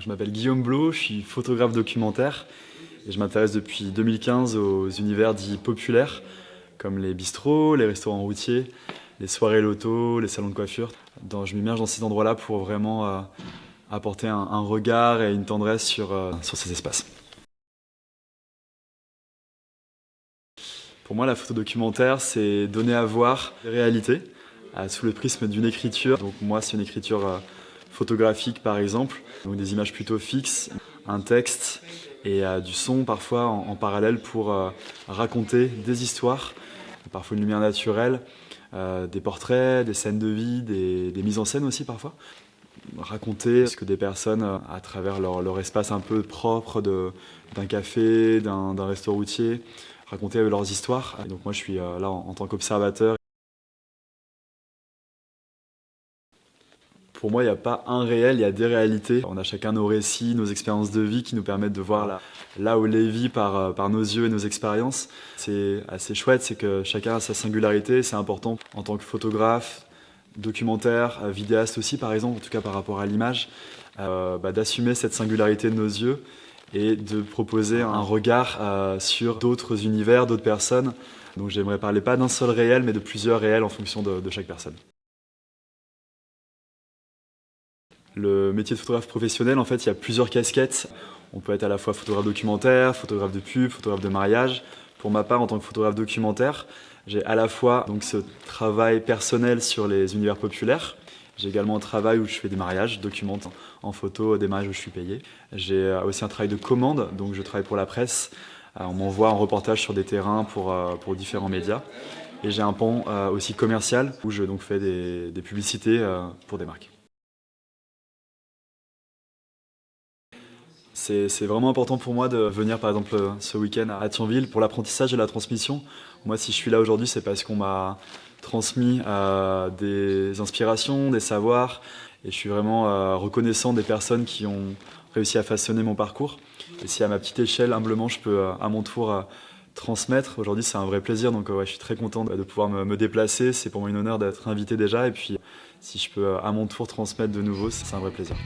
Je m'appelle Guillaume Blot, je suis photographe documentaire et je m'intéresse depuis 2015 aux univers dits populaires comme les bistrots, les restaurants routiers, les soirées loto, les salons de coiffure. Je m'immerge dans ces endroits-là pour vraiment apporter un regard et une tendresse sur ces espaces. Pour moi, la photo documentaire, c'est donner à voir les réalités sous le prisme d'une écriture. Donc moi, c'est une écriture photographique par exemple, donc des images plutôt fixes, un texte et du son parfois en parallèle pour raconter des histoires, parfois une lumière naturelle, des portraits, des scènes de vie, des mises en scène aussi parfois. Raconter ce que des personnes, à travers leur espace un peu propre d'un café, d'un resto routier, raconter leurs histoires. Et donc moi je suis là en tant qu'observateur. Pour moi, il n'y a pas un réel, il y a des réalités. On a chacun nos récits, nos expériences de vie qui nous permettent de voir là où les vit par nos yeux et nos expériences. C'est assez chouette, c'est que chacun a sa singularité. C'est important en tant que photographe, documentaire, vidéaste aussi par exemple, en tout cas par rapport à l'image, d'assumer cette singularité de nos yeux et de proposer un regard sur d'autres univers, d'autres personnes. Donc j'aimerais parler pas d'un seul réel, mais de plusieurs réels en fonction de chaque personne. Le métier de photographe professionnel, en fait, il y a plusieurs casquettes. On peut être à la fois photographe documentaire, photographe de pub, photographe de mariage. Pour ma part, en tant que photographe documentaire, j'ai à la fois donc, ce travail personnel sur les univers populaires. J'ai également un travail où je fais des mariages, je documente en photo des mariages où je suis payé. J'ai aussi un travail de commande, donc je travaille pour la presse. On m'envoie en reportage sur des terrains pour différents médias. Et j'ai un pan aussi commercial où je donc, fais des publicités pour des marques. C'est vraiment important pour moi de venir par exemple ce week-end à Thionville pour l'apprentissage et la transmission. Moi si je suis là aujourd'hui c'est parce qu'on m'a transmis des inspirations, des savoirs et je suis vraiment reconnaissant des personnes qui ont réussi à façonner mon parcours. Et si à ma petite échelle, humblement, je peux à mon tour transmettre, aujourd'hui c'est un vrai plaisir donc ouais, je suis très content de pouvoir me déplacer. C'est pour moi une honneur d'être invité déjà et puis si je peux à mon tour transmettre de nouveau, c'est un vrai plaisir.